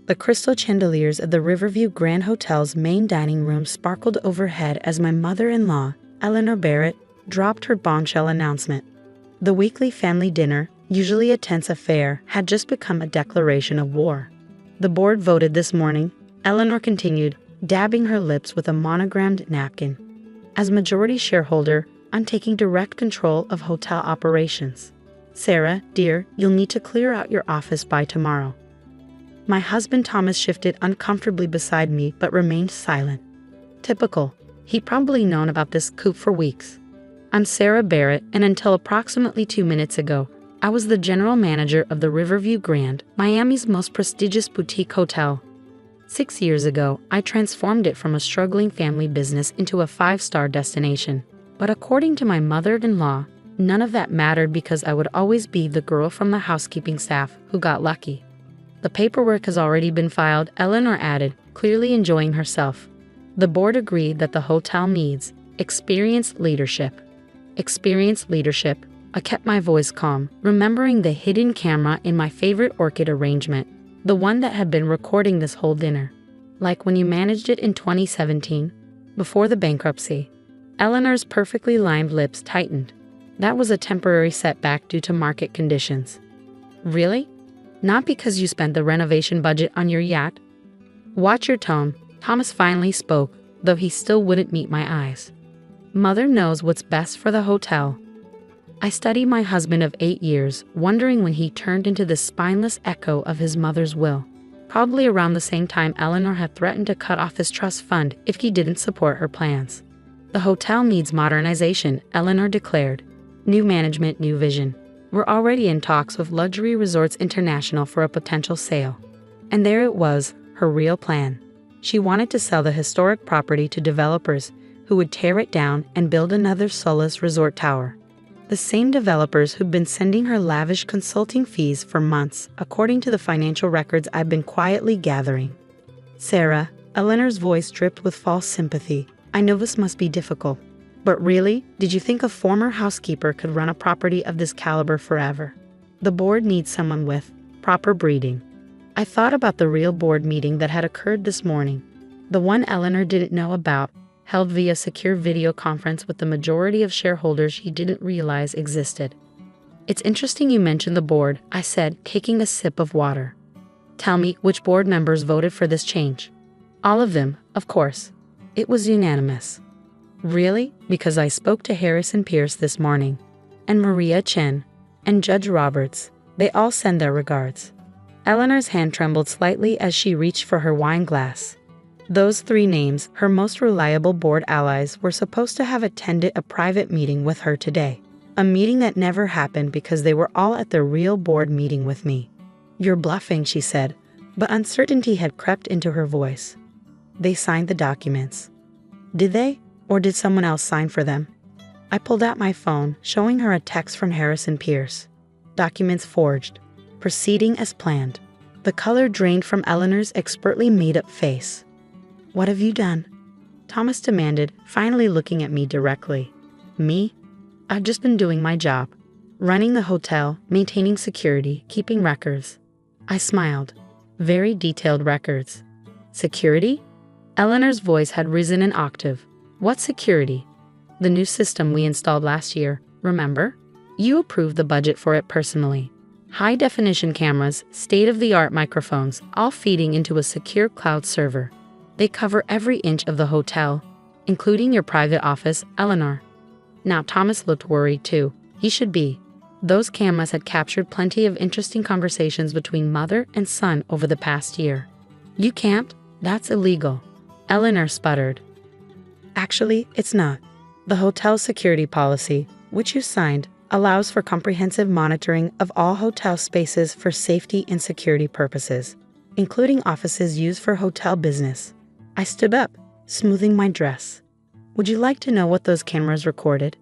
The crystal chandeliers of the Riverview Grand Hotel's main dining room sparkled overhead as my mother-in-law, Eleanor Barrett, dropped her bombshell announcement. The weekly family dinner, usually a tense affair, had just become a declaration of war. The board voted this morning, Eleanor continued, dabbing her lips with a monogrammed napkin. As majority shareholder, I'm taking direct control of hotel operations. Sarah, dear, you'll need to clear out your office by tomorrow. My husband Thomas shifted uncomfortably beside me but remained silent. Typical. He'd probably known about this coup for weeks. I'm Sarah Barrett, and until approximately 2 minutes ago, I was the general manager of the Riverview Grand, Miami's most prestigious boutique hotel. 6 years ago, I transformed it from a struggling family business into a 5-star destination. But according to my mother-in-law, none of that mattered because I would always be the girl from the housekeeping staff who got lucky. The paperwork has already been filed, Eleanor added, clearly enjoying herself. The board agreed that the hotel needs experienced leadership. Experienced leadership. I kept my voice calm, remembering the hidden camera in my favorite orchid arrangement, the one that had been recording this whole dinner. Like when you managed it in 2017, before the bankruptcy. Eleanor's perfectly lined lips tightened. That was a temporary setback due to market conditions. Really? Not because you spent the renovation budget on your yacht? Watch your tone, Thomas finally spoke, though he still wouldn't meet my eyes. Mother knows what's best for the hotel. I studied my husband of 8 years, wondering when he turned into the spineless echo of his mother's will. Probably around the same time Eleanor had threatened to cut off his trust fund if he didn't support her plans. The hotel needs modernization, Eleanor declared. New management, new vision. We're already in talks with Luxury Resorts International for a potential sale. And there it was, her real plan. She wanted to sell the historic property to developers who would tear it down and build another Solace resort tower. The same developers who'd been sending her lavish consulting fees for months, according to the financial records I've been quietly gathering. Sarah, Eleanor's voice dripped with false sympathy. I know this must be difficult. But really, did you think a former housekeeper could run a property of this caliber forever? The board needs someone with proper breeding. I thought about the real board meeting that had occurred this morning. The one Eleanor didn't know about, held via secure video conference with the majority of shareholders she didn't realize existed. It's interesting you mentioned the board, I said, taking a sip of water. Tell me, which board members voted for this change? All of them, of course. It was unanimous. Really? Because I spoke to Harrison Pierce this morning, and Maria Chen, and Judge Roberts. They all send their regards. Eleanor's hand trembled slightly as she reached for her wine glass. Those 3 names, her most reliable board allies, were supposed to have attended a private meeting with her today. A meeting that never happened because they were all at their real board meeting with me. You're bluffing, she said, but uncertainty had crept into her voice. They signed the documents. Did they? Or did someone else sign for them? I pulled out my phone, showing her a text from Harrison Pierce. Documents forged. Proceeding as planned. The color drained from Eleanor's expertly made-up face. What have you done? Thomas demanded, finally looking at me directly. Me? I've just been doing my job. Running the hotel, maintaining security, keeping records. I smiled. Very detailed records. Security? Eleanor's voice had risen an octave. What security? The new system we installed last year, remember? You approved the budget for it personally. High-definition cameras, state-of-the-art microphones, all feeding into a secure cloud server. They cover every inch of the hotel, including your private office, Eleanor. Now Thomas looked worried too. He should be. Those cameras had captured plenty of interesting conversations between mother and son over the past year. You can't? That's illegal. Eleanor sputtered. Actually, it's not. The hotel's security policy, which you signed, allows for comprehensive monitoring of all hotel spaces for safety and security purposes, including offices used for hotel business. I stood up, smoothing my dress. Would you like to know what those cameras recorded?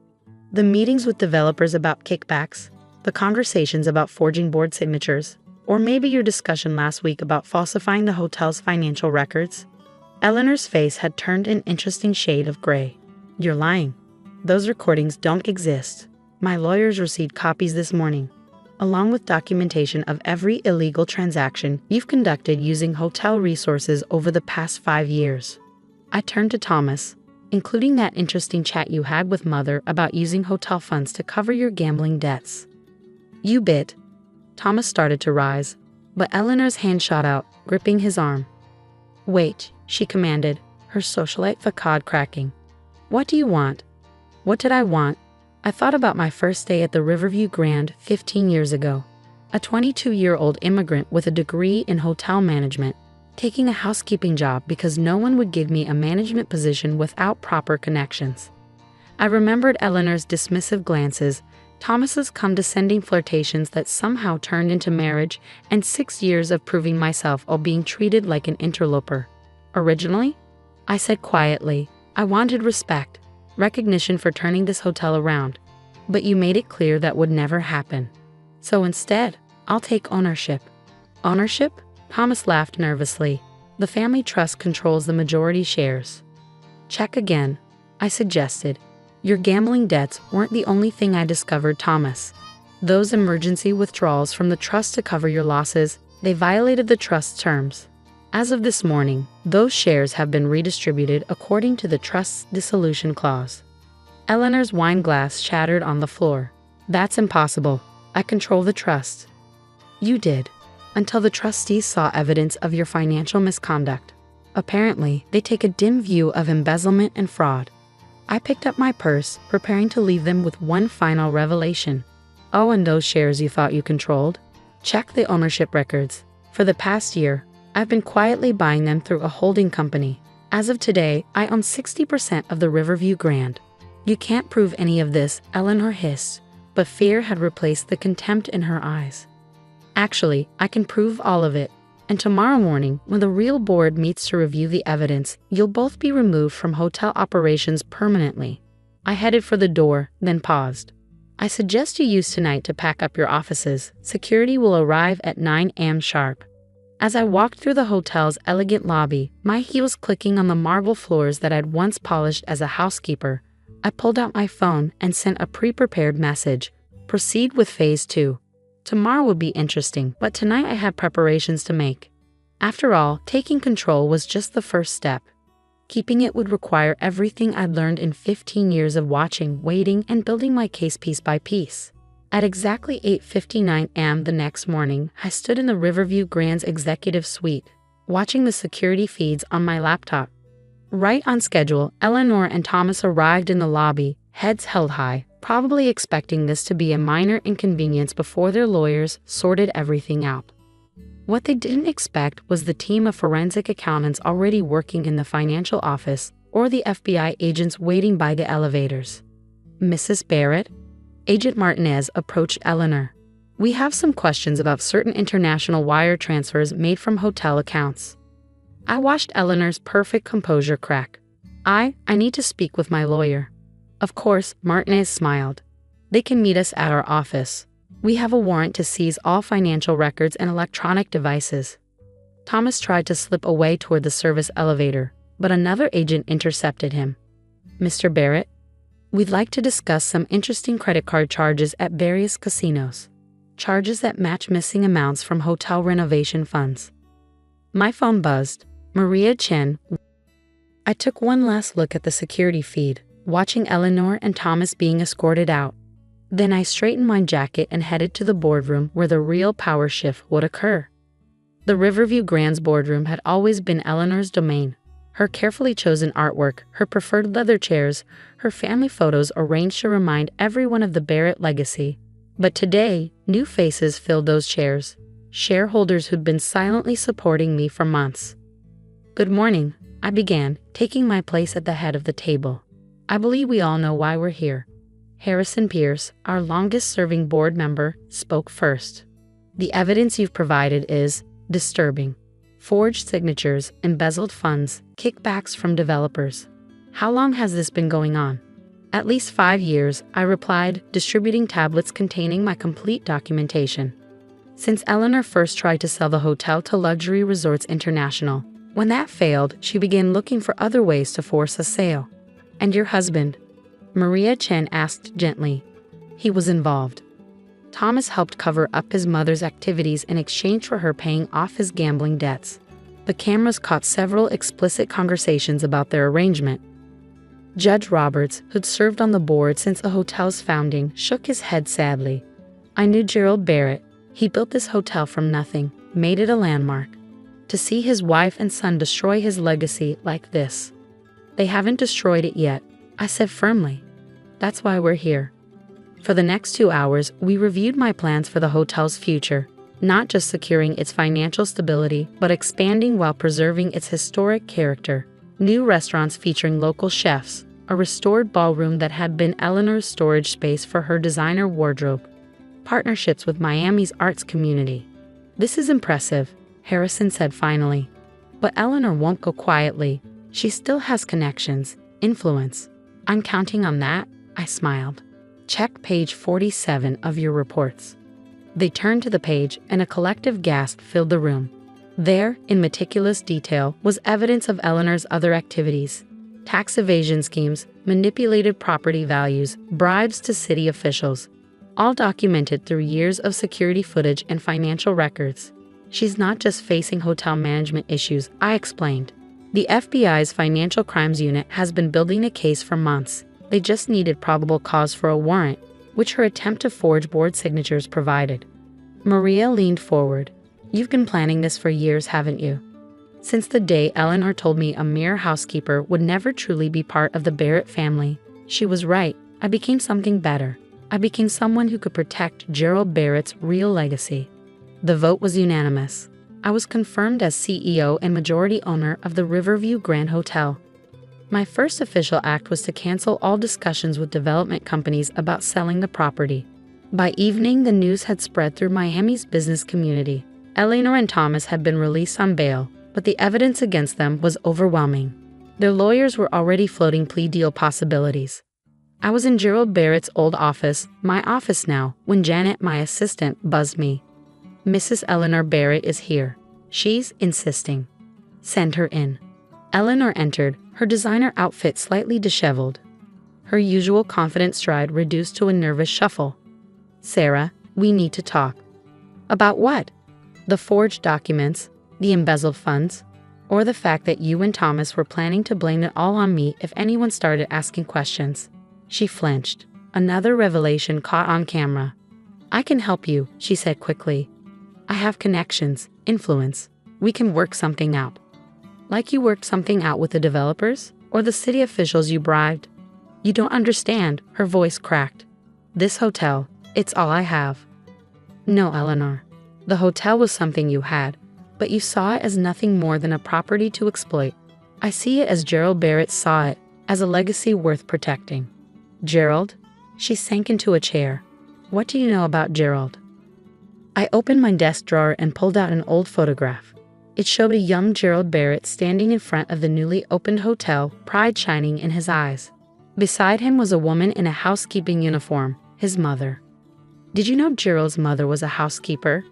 The meetings with developers about kickbacks, the conversations about forging board signatures, or maybe your discussion last week about falsifying the hotel's financial records? Eleanor's face had turned an interesting shade of gray. You're lying. Those recordings don't exist. My lawyers received copies this morning. along with documentation of every illegal transaction you've conducted using hotel resources over the past 5 years. I turned to Thomas, including that interesting chat you had with Mother about using hotel funds to cover your gambling debts. You bit. Thomas started to rise, but Eleanor's hand shot out, gripping his arm. Wait, she commanded, her socialite facade cracking. What do you want? What did I want? I thought about my first day at the Riverview Grand 15 years ago. A 22-year-old immigrant with a degree in hotel management, taking a housekeeping job because no one would give me a management position without proper connections. I remembered Eleanor's dismissive glances, Thomas's condescending flirtations that somehow turned into marriage, and 6 years of proving myself while being treated like an interloper. Originally, I said quietly, I wanted respect, recognition for turning this hotel around, but you made it clear that would never happen. So instead, I'll take ownership. Ownership? Thomas laughed nervously. The family trust controls the majority shares. Check again, I suggested. Your gambling debts weren't the only thing I discovered, Thomas. Those emergency withdrawals from the trust to cover your losses, they violated the trust's terms. As of this morning, those shares have been redistributed according to the trust's dissolution clause. Eleanor's wine glass shattered on the floor. That's impossible. I control the trust. You did. Until the trustees saw evidence of your financial misconduct. Apparently, they take a dim view of embezzlement and fraud. I picked up my purse, preparing to leave them with one final revelation. Oh, and those shares you thought you controlled? Check the ownership records. For the past year, I've been quietly buying them through a holding company. As of today, I own 60% of the Riverview Grand. You can't prove any of this, Eleanor hissed, but fear had replaced the contempt in her eyes. Actually, I can prove all of it. And tomorrow morning, when the real board meets to review the evidence, you'll both be removed from hotel operations permanently. I headed for the door, then paused. I suggest you use tonight to pack up your offices. Security will arrive at 9 a.m. sharp. As I walked through the hotel's elegant lobby, my heels clicking on the marble floors that I'd once polished as a housekeeper, I pulled out my phone and sent a pre-prepared message. Proceed with phase 2. Tomorrow would be interesting, but tonight I had preparations to make. After all, taking control was just the first step. Keeping it would require everything I'd learned in 15 years of watching, waiting, and building my case piece by piece. At exactly 8:59 a.m. the next morning, I stood in the Riverview Grand's executive suite, watching the security feeds on my laptop. Right on schedule, Eleanor and Thomas arrived in the lobby, heads held high, probably expecting this to be a minor inconvenience before their lawyers sorted everything out. What they didn't expect was the team of forensic accountants already working in the financial office or the FBI agents waiting by the elevators. Mrs. Barrett? Agent Martinez approached Eleanor. We have some questions about certain international wire transfers made from hotel accounts. I watched Eleanor's perfect composure crack. I need to speak with my lawyer. Of course, Martinez smiled. They can meet us at our office. We have a warrant to seize all financial records and electronic devices. Thomas tried to slip away toward the service elevator, but another agent intercepted him. Mr. Barrett, we'd like to discuss some interesting credit card charges at various casinos. Charges that match missing amounts from hotel renovation funds. My phone buzzed. Maria Chen. I took one last look at the security feed, watching Eleanor and Thomas being escorted out. Then I straightened my jacket and headed to the boardroom where the real power shift would occur. The Riverview Grand's boardroom had always been Eleanor's domain. Her carefully chosen artwork, her preferred leather chairs, her family photos arranged to remind everyone of the Barrett legacy. But today, new faces filled those chairs, shareholders who'd been silently supporting me for months. Good morning, I began, taking my place at the head of the table. I believe we all know why we're here. Harrison Pierce, our longest-serving board member, spoke first. The evidence you've provided is disturbing. Forged signatures, embezzled funds, kickbacks from developers. How long has this been going on? At least 5 years, I replied, distributing tablets containing my complete documentation. Since Eleanor first tried to sell the hotel to Luxury Resorts International. When that failed, she began looking for other ways to force a sale. And your husband? Maria Chen asked gently. He was involved. Thomas helped cover up his mother's activities in exchange for her paying off his gambling debts. The cameras caught several explicit conversations about their arrangement. Judge Roberts, who'd served on the board since the hotel's founding, shook his head sadly. I knew Gerald Barrett. He built this hotel from nothing, made it a landmark. To see his wife and son destroy his legacy like this. They haven't destroyed it yet, I said firmly. That's why we're here. For the next 2 hours, we reviewed my plans for the hotel's future, not just securing its financial stability, but expanding while preserving its historic character. New restaurants featuring local chefs, a restored ballroom that had been Eleanor's storage space for her designer wardrobe, partnerships with Miami's arts community. This is impressive, Harrison said finally. But Eleanor won't go quietly. She still has connections, influence. I'm counting on that, I smiled. Check page 47 of your reports. They turned to the page and a collective gasp filled the room. There, in meticulous detail, was evidence of Eleanor's other activities. Tax evasion schemes, manipulated property values, bribes to city officials. All documented through years of security footage and financial records. She's not just facing hotel management issues, I explained. The FBI's Financial Crimes Unit has been building a case for months. They just needed probable cause for a warrant, which her attempt to forge board signatures provided. Maria leaned forward. You've been planning this for years, haven't you? Since the day Eleanor told me a mere housekeeper would never truly be part of the Barrett family. She was right. I became something better. I became someone who could protect Gerald Barrett's real legacy. The vote was unanimous. I was confirmed as CEO and majority owner of the Riverview Grand Hotel. My first official act was to cancel all discussions with development companies about selling the property. By evening, the news had spread through Miami's business community. Eleanor and Thomas had been released on bail, but the evidence against them was overwhelming. Their lawyers were already floating plea deal possibilities. I was in Gerald Barrett's old office, my office now, when Janet, my assistant, buzzed me. Mrs. Eleanor Barrett is here. She's insisting. Send her in. Eleanor entered, her designer outfit slightly disheveled. Her usual confident stride reduced to a nervous shuffle. Sarah, we need to talk. About what? The forged documents, the embezzled funds, or the fact that you and Thomas were planning to blame it all on me if anyone started asking questions. She flinched. Another revelation caught on camera. I can help you, she said quickly. I have connections, influence. We can work something out. Like you worked something out with the developers or the city officials you bribed? You don't understand, her voice cracked. This hotel, it's all I have. No, Eleanor. The hotel was something you had, but you saw it as nothing more than a property to exploit. I see it as Gerald Barrett saw it, as a legacy worth protecting. Gerald? She sank into a chair. What do you know about Gerald? I opened my desk drawer and pulled out an old photograph. It showed a young Gerald Barrett standing in front of the newly opened hotel, pride shining in his eyes. Beside him was a woman in a housekeeping uniform, his mother. Did you know Gerald's mother was a housekeeper?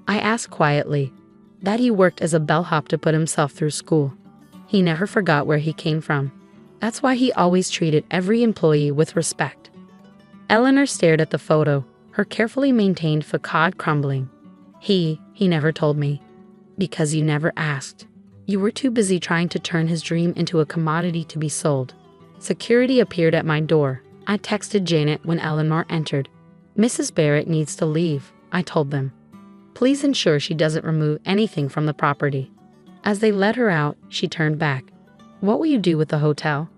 I asked quietly. That he worked as a bellhop to put himself through school. He never forgot where he came from. That's why he always treated every employee with respect. Eleanor stared at the photo, her carefully maintained facade crumbling. He never told me. Because you never asked. You were too busy trying to turn his dream into a commodity to be sold. Security appeared at my door. I texted Janet when Eleanor entered. Mrs. Barrett needs to leave, I told them. Please ensure she doesn't remove anything from the property. As they let her out, she turned back. What will you do with the hotel?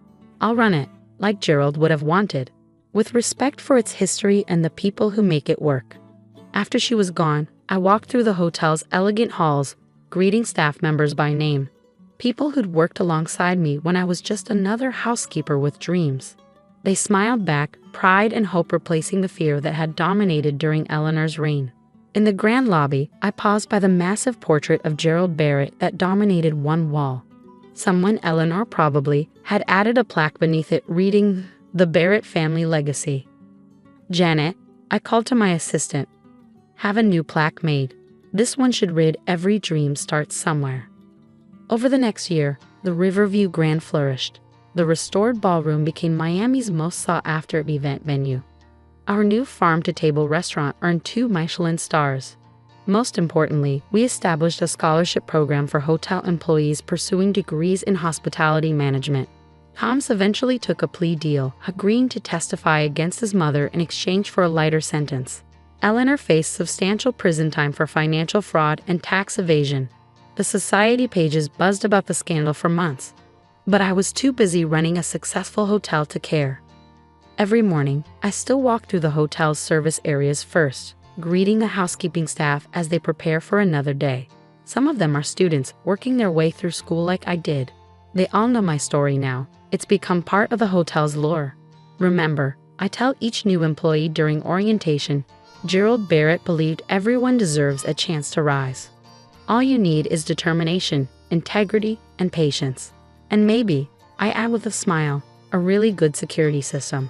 I'll run it, like Gerald would have wanted, with respect for its history and the people who make it work. After she was gone, I walked through the hotel's elegant halls, greeting staff members by name. People who'd worked alongside me when I was just another housekeeper with dreams. They smiled back, pride and hope replacing the fear that had dominated during Eleanor's reign. In the grand lobby, I paused by the massive portrait of Gerald Barrett that dominated one wall. Someone, Eleanor probably, had added a plaque beneath it reading, "The Barrett Family Legacy." Janet, I called to my assistant. Have a new plaque made. This one should read, "Every dream starts somewhere." Over the next year, the Riverview Grand flourished. The restored ballroom became Miami's most sought-after event venue. Our new farm-to-table restaurant earned 2 Michelin stars. Most importantly, we established a scholarship program for hotel employees pursuing degrees in hospitality management. Hans eventually took a plea deal, agreeing to testify against his mother in exchange for a lighter sentence. Eleanor faced substantial prison time for financial fraud and tax evasion. The society pages buzzed about the scandal for months. But I was too busy running a successful hotel to care. Every morning, I still walk through the hotel's service areas first, greeting the housekeeping staff as they prepare for another day. Some of them are students working their way through school like I did. They all know my story now. It's become part of the hotel's lore. Remember, I tell each new employee during orientation, Gerald Barrett believed everyone deserves a chance to rise. All you need is determination, integrity, and patience. And maybe, I add with a smile, a really good security system.